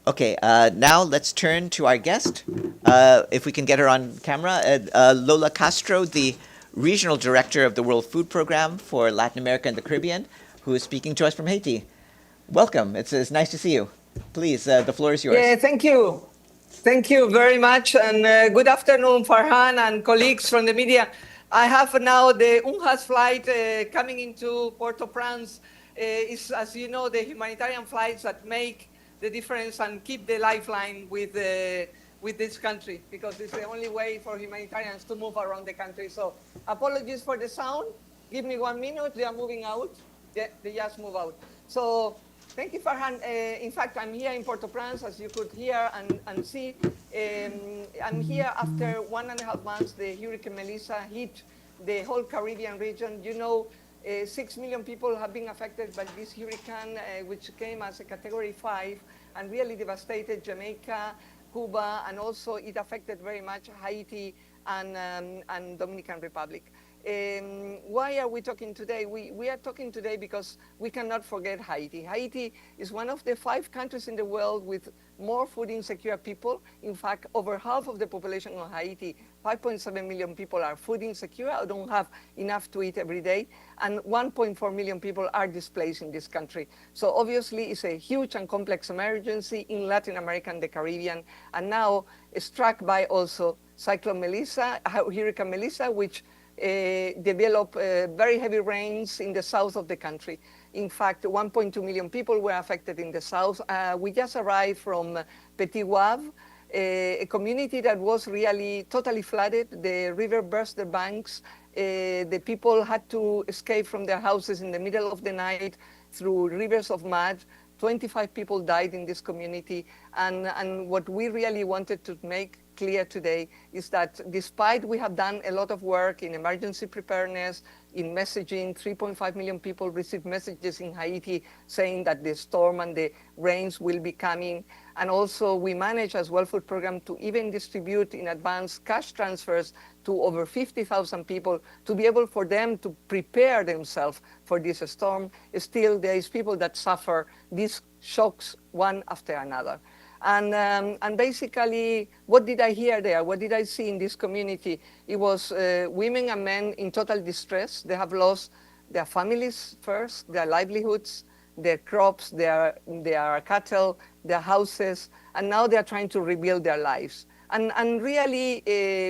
Okay, now let's turn to our guest. If we can get her on camera, Lola Castro, the Regional Director of the World Food Program for Latin America and the Caribbean, who is speaking to us from Haiti. Welcome. It's nice to see you. Please, the floor is Yeah, yours. thank you. Thank you very much. And good afternoon, Farhan and colleagues from the media. I have now the UNHAS flight coming into Port-au-Prince. It's, as you know, the humanitarian flights that make the difference and keep the lifeline with this country, because it's the only way for humanitarians to move around the country. So apologies for the sound. Give me 1 minute. They are moving out. They just move out. So thank you, Farhan. In fact, I'm here in Port-au-Prince, as you could hear and see. I'm here after 1.5 months. The Hurricane Melissa hit the whole Caribbean region. 6 million people have been affected by this hurricane, which came as a Category 5 and really devastated Jamaica, Cuba, and also it affected very much Haiti and Dominican Republic. Why are we talking today? We are talking today because we cannot forget Haiti. Haiti is one of the 5 countries in the world with more food insecure people. In fact, over half of the population of Haiti, 5.7 million people, are food insecure or don't have enough to eat every day. And 1.4 million people are displaced in this country. So obviously, it's a huge and complex emergency in Latin America and the Caribbean. And now struck by also Cyclone Melissa, Hurricane Melissa, which developed very heavy rains in the south of the country. In fact, 1.2 million people were affected in the south. We just arrived from Petit Wave, a community that was really totally flooded. The river burst the banks. The people had to escape from their houses in the middle of the night through rivers of mud. 25 people died in this community. And what we really wanted to make clear today is that despite we have done a lot of work in emergency preparedness, in messaging, 3.5 million people received messages in Haiti saying that the storm and the rains will be coming. And also we manage as World Food Program to even distribute in advance cash transfers to over 50,000 people to be able for them to prepare themselves for this storm. Still, there is people that suffer these shocks one after another. And basically, what did I hear there? What did I see in this community? It was women and men in total distress. They have lost their families first, their livelihoods, their crops, their cattle, their houses, and now they are trying to rebuild their lives. And really,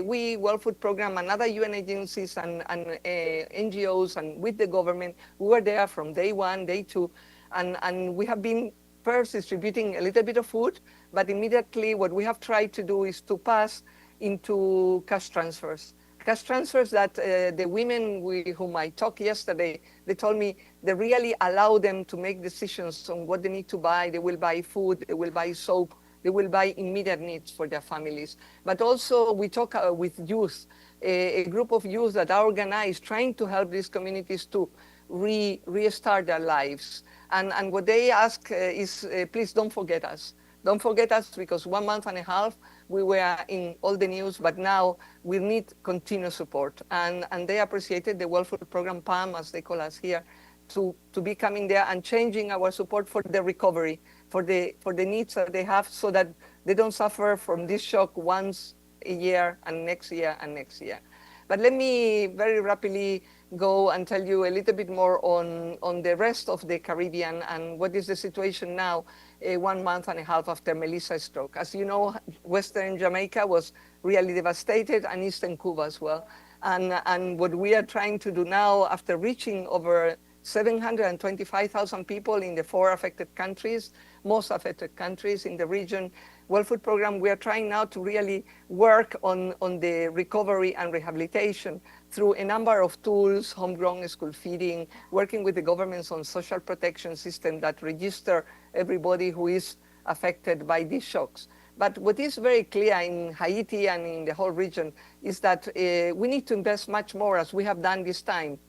we, World Food Program, and other UN agencies and NGOs, and with the government, we were there from day 1, day 2, and we have been first distributing a little bit of food, but immediately what we have tried to do is to pass into cash transfers. Cash transfers that the women whom I talked yesterday, they told me they really allow them to make decisions on what they need to buy. They will buy food, they will buy soap, they will buy immediate needs for their families. But also we talk with youth, a group of youth that are organized, trying to help these communities to restart their lives. And what they ask is, please don't forget us. Don't forget us, because 1.5 months we were in all the news, but now we need continuous support. And they appreciated the World Food Program, PAM, as they call us here, to be coming there and changing our support for the recovery, for the needs that they have, so that they don't suffer from this shock once a year and next year and next year. But let me very rapidly go and tell you a little bit more on the rest of the Caribbean and what is the situation now, 1.5 months after Melissa stroke. As you know, Western Jamaica was really devastated, and Eastern Cuba as well. And what we are trying to do now, after reaching over 725,000 people in the 4 affected countries, most affected countries in the region, World Food Program, we are trying now to really work on the recovery and rehabilitation through a number of tools, homegrown school feeding, working with the governments on social protection system that register everybody who is affected by these shocks. But what is very clear in Haiti and in the whole region is that we need to invest much more, as we have done this time,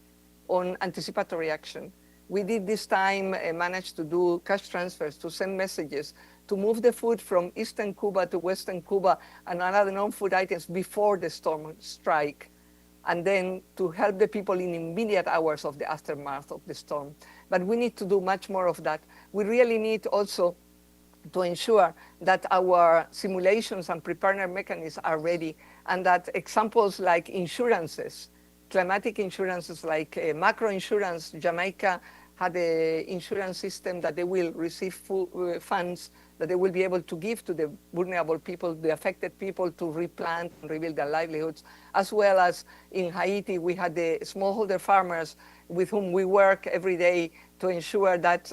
on anticipatory action. We did this time manage to do cash transfers, to send messages, to move the food from Eastern Cuba to Western Cuba and other non-food items before the storm strike, and then to help the people in immediate hours of the aftermath of the storm. But we need to do much more of that. We really need also to ensure that our simulations and preparedness mechanisms are ready, and that examples like insurances, climatic insurances like macro insurance, Jamaica had an insurance system that they will receive funds that they will be able to give to the vulnerable people, the affected people, to replant and rebuild their livelihoods. As well as in Haiti, we had the smallholder farmers with whom we work every day to ensure that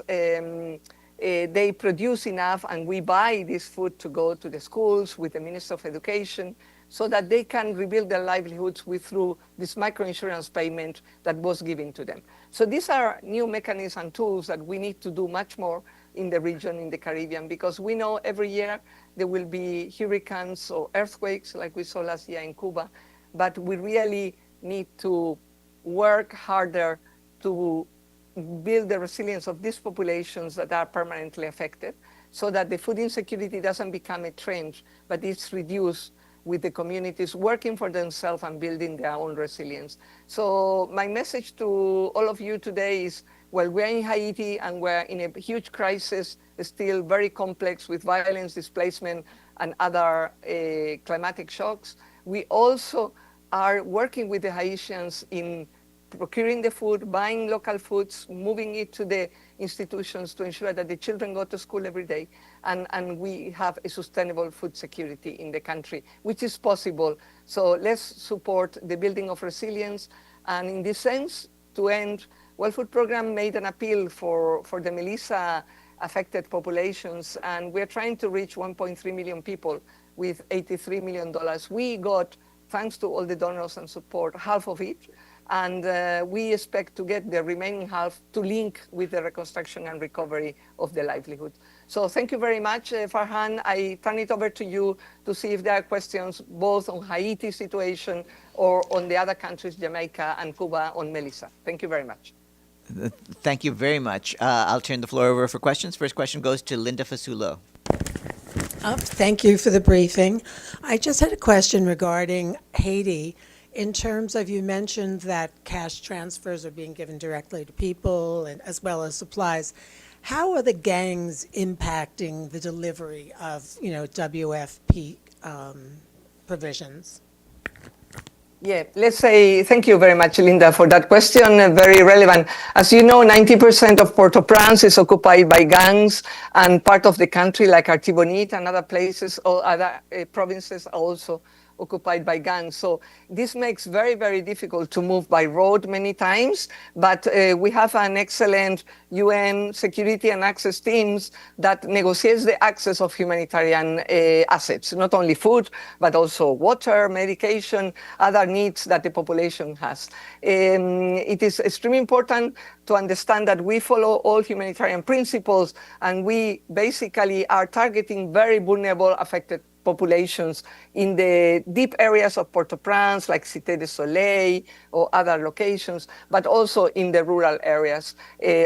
they produce enough, and we buy this food to go to the schools with the Minister of Education, so that they can rebuild their livelihoods through this microinsurance payment that was given to them. So these are new mechanisms and tools that we need to do much more in the region, in the Caribbean, because we know every year there will be hurricanes or earthquakes like we saw last year in Cuba, but we really need to work harder to build the resilience of these populations that are permanently affected, so that the food insecurity doesn't become a trend, but it's reduced with the communities working for themselves and building their own resilience. So my message to all of you today is, well, we're in Haiti and we're in a huge crisis, still very complex with violence, displacement, and other climatic shocks. We also are working with the Haitians in procuring the food, buying local foods, moving it to the institutions to ensure that the children go to school every day, and we have a sustainable food security in the country, which is possible. So let's support the building of resilience. And in this sense, to end, World Food Program made an appeal for the Melissa affected populations, and we're trying to reach 1.3 million people with $83 million. We got, thanks to all the donors and support, half of it. And we expect to get the remaining half to link with the reconstruction and recovery of the livelihood. So thank you very much, Farhan. I turn it over to you to see if there are questions both on Haiti situation or on the other countries, Jamaica and Cuba, on Melissa. Thank you very much. Thank you very much. I'll turn the floor over for questions. First question goes to Linda Fasulo. Thank you for the briefing. I just had a question regarding Haiti. In terms of, you mentioned that cash transfers are being given directly to people, and as well as supplies. How are the gangs impacting the delivery of, WFP provisions? Yeah, let's say thank you very much, Linda, for that question. Very relevant. As you know, 90% of Port-au-Prince is occupied by gangs, and part of the country, like Artibonite and other places or other provinces, are also occupied by gangs. So this makes very, very difficult to move by road many times, but we have an excellent UN security and access teams that negotiates the access of humanitarian assets, not only food, but also water, medication, other needs that the population has. It is extremely important to understand that we follow all humanitarian principles, and we basically are targeting very vulnerable, affected populations in the deep areas of Port-au-Prince, like Cité de Soleil or other locations, but also in the rural areas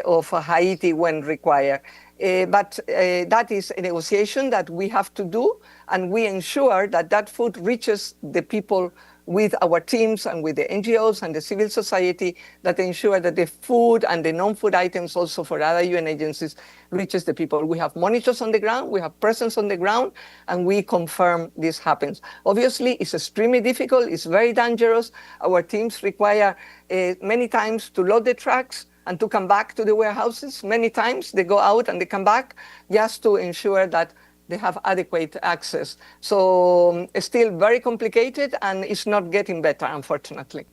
of Haiti when required. But that is a negotiation that we have to do, and we ensure that that food reaches the people with our teams and with the NGOs and the civil society, that ensure that the food and the non-food items also for other UN agencies reaches the people. We have monitors on the ground, we have presence on the ground, and we confirm this happens. Obviously, it's extremely difficult, it's very dangerous. Our teams require many times to load the trucks and to come back to the warehouses. Many times they go out and they come back just to ensure that they have adequate access. So it's still very complicated, and it's not getting better, unfortunately.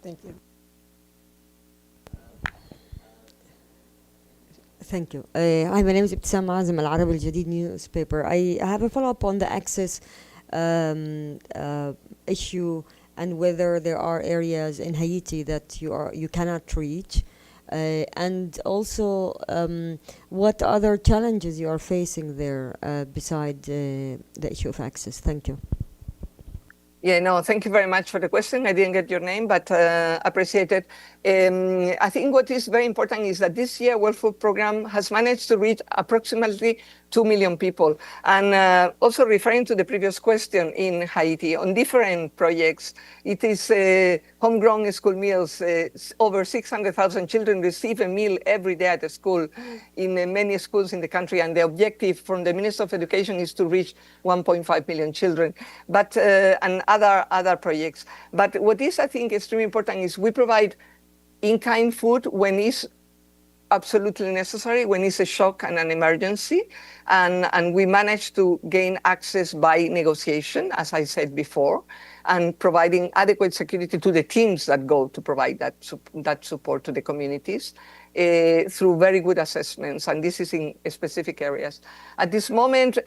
Thank you. Thank you. Hi, my name is Ibtisam Azim, Al Arab Al Jadid newspaper. I have a follow-up on the access issue, and whether there are areas in Haiti that you cannot reach. And also, what other challenges you are facing there beside the issue of access? Thank you. Yeah, no, thank you very much for the question. I didn't get your name, but appreciate it. I think what is very important is that this year World Food Program has managed to reach approximately 2 million people. And also referring to the previous question in Haiti, on different projects, it is homegrown school meals. Over 600,000 children receive a meal every day at the school in many schools in the country. And the objective from the Minister of Education is to reach 1.5 million children, and other projects. But what is, I think, extremely important is we provide in-kind food when it's absolutely necessary, when it's a shock and an emergency. And we manage to gain access by negotiation, as I said before, and providing adequate security to the teams that go to provide that support to the communities through very good assessments. And this is in specific areas. At this moment,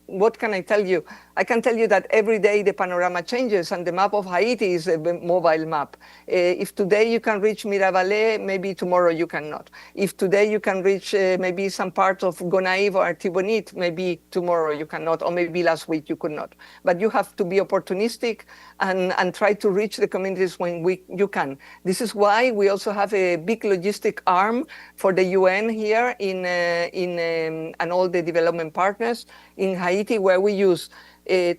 what can I tell you? I can tell you that every day the panorama changes, and the map of Haiti is a mobile map. If today you can reach Miravalle, maybe tomorrow you cannot. If today you can reach maybe some part of Gonaïves or Artibonite, maybe tomorrow you cannot, or maybe last week you could not. But you have to be opportunistic and try to reach the communities when you can. This is why we also have a big logistic arm for the UN here and all the development partners in Haiti, where we use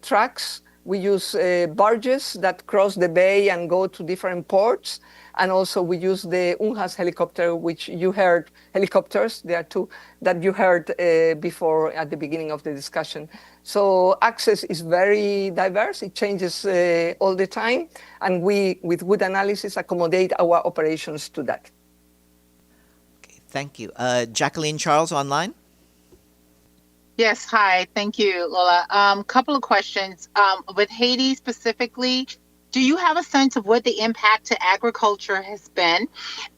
trucks, we use barges that cross the bay and go to different ports, and also we use the UNHAS helicopter, which you heard, helicopters, there are two, that you heard before at the beginning of the discussion. So access is very diverse, it changes all the time, and we, with good analysis, accommodate our operations to that. Okay, thank you. Jacqueline Charles online. Yes, hi. Thank you, Lola. Couple of questions. With Haiti specifically, do you have a sense of what the impact to agriculture has been?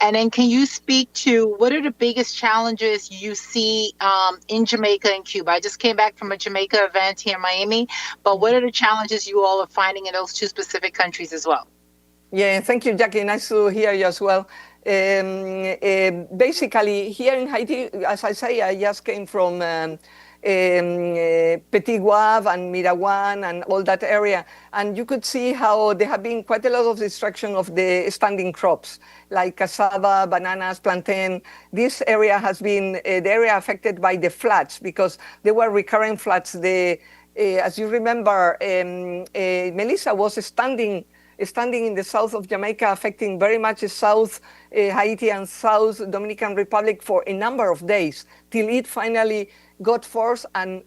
And then can you speak to what are the biggest challenges you see in Jamaica and Cuba? I just came back from a Jamaica event here in Miami, but what are the challenges you all are finding in those two specific countries as well? Yeah, thank you, Jackie. Nice to hear you as well. Basically, here in Haiti, as I say, I just came from Petit Guave and Mirawan and all that area. And you could see how there have been quite a lot of destruction of the standing crops, like cassava, bananas, plantain. This area has been the area affected by the floods, because there were recurrent floods. As you remember, Melissa was standing in the south of Jamaica, affecting very much the South Haiti and South Dominican Republic for a number of days, till it finally got forced and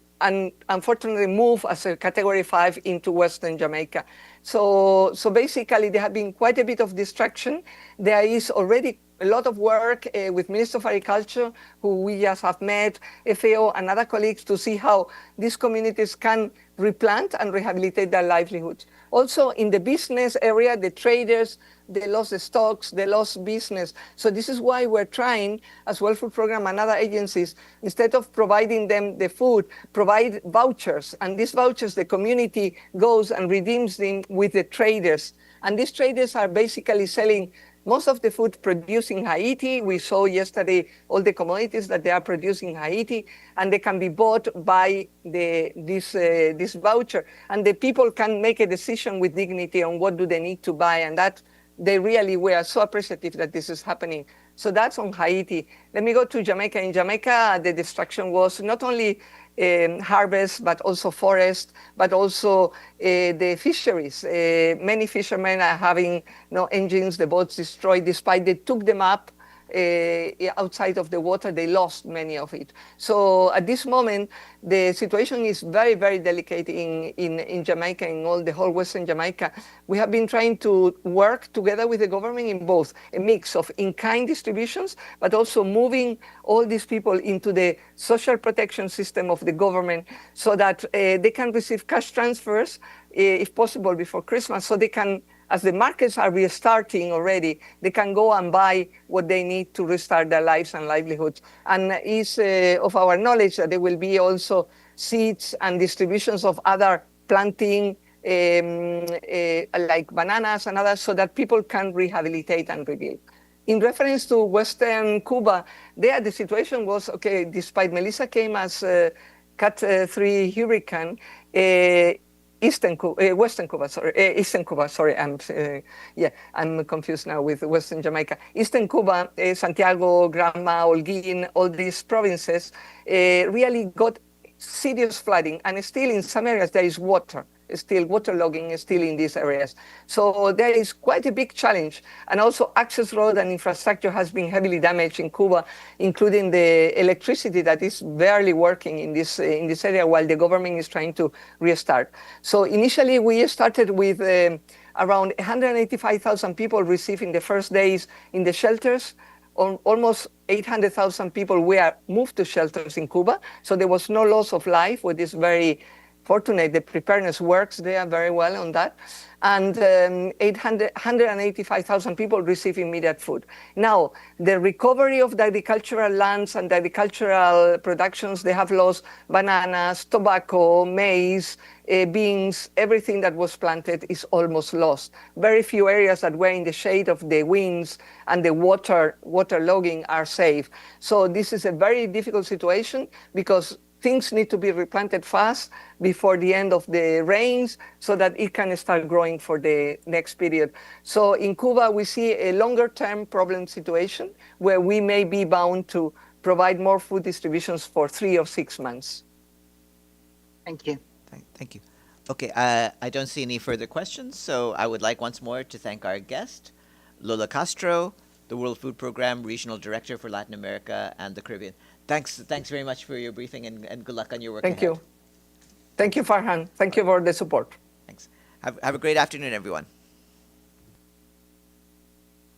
unfortunately moved as a Category 5 into Western Jamaica. So basically, there have been quite a bit of destruction. There is already a lot of work with Minister of Agriculture, who we just have met, FAO and other colleagues, to see how these communities can replant and rehabilitate their livelihoods. Also in the business area, the traders, they lost the stocks, they lost business. So this is why we're trying, as World Food Program and other agencies, instead of providing them the food, provide vouchers. And these vouchers, the community goes and redeems them with the traders. And these traders are basically selling most of the food produced in Haiti. We saw yesterday all the commodities that they are producing in Haiti, and they can be bought by this voucher. And the people can make a decision with dignity on what do they need to buy, and that they really were so appreciative that this is happening. So that's on Haiti. Let me go to Jamaica. In Jamaica, the destruction was not only harvest, but also forest, but also the fisheries. Many fishermen are having no engines, the boats destroyed, despite they took them up outside of the water, they lost many of it. So at this moment, the situation is very, very delicate in Jamaica, in the whole Western Jamaica. We have been trying to work together with the government in both a mix of in-kind distributions, but also moving all these people into the social protection system of the government, so that they can receive cash transfers, if possible, before Christmas, so they can, as the markets are restarting already, they can go and buy what they need to restart their lives and livelihoods. And it's of our knowledge that there will be also seeds and distributions of other planting, like bananas and others, so that people can rehabilitate and rebuild. In reference to Western Cuba, there the situation was, okay, despite Melissa came as Cat 3 hurricane, Western Cuba, sorry, Eastern Cuba, sorry, I'm confused now with Western Jamaica. Eastern Cuba, Santiago, Granma, Holguin, all these provinces really got serious flooding, and still in some areas there is water. Still waterlogging is still in these areas. So there is quite a big challenge. And also access road and infrastructure has been heavily damaged in Cuba, including the electricity that is barely working in this area while the government is trying to restart. So initially we started with around 185,000 people receiving the first days in the shelters. Almost 800,000 people were moved to shelters in Cuba. So there was no loss of life, which is very fortunate. The preparedness works there very well on that. And 185,000 people receive immediate food. Now, the recovery of the agricultural lands and the agricultural productions, they have lost bananas, tobacco, maize, beans, everything that was planted is almost lost. Very few areas that were in the shade of the winds and the water logging are safe. So this is a very difficult situation because things need to be replanted fast before the end of the rains so that it can start growing for the next period. So in Cuba, we see a longer-term problem situation where we may be bound to provide more food distributions for 3 or 6 months. Thank you. Thank you. Okay, I don't see any further questions, so I would like once more to thank our guest, Lola Castro, the World Food Program Regional Director for Latin America and the Caribbean. Thanks very much for your briefing, and good luck on your work ahead. Thank you. Thank you, Farhan. Thank you for the support. Thanks. Have a great afternoon, everyone.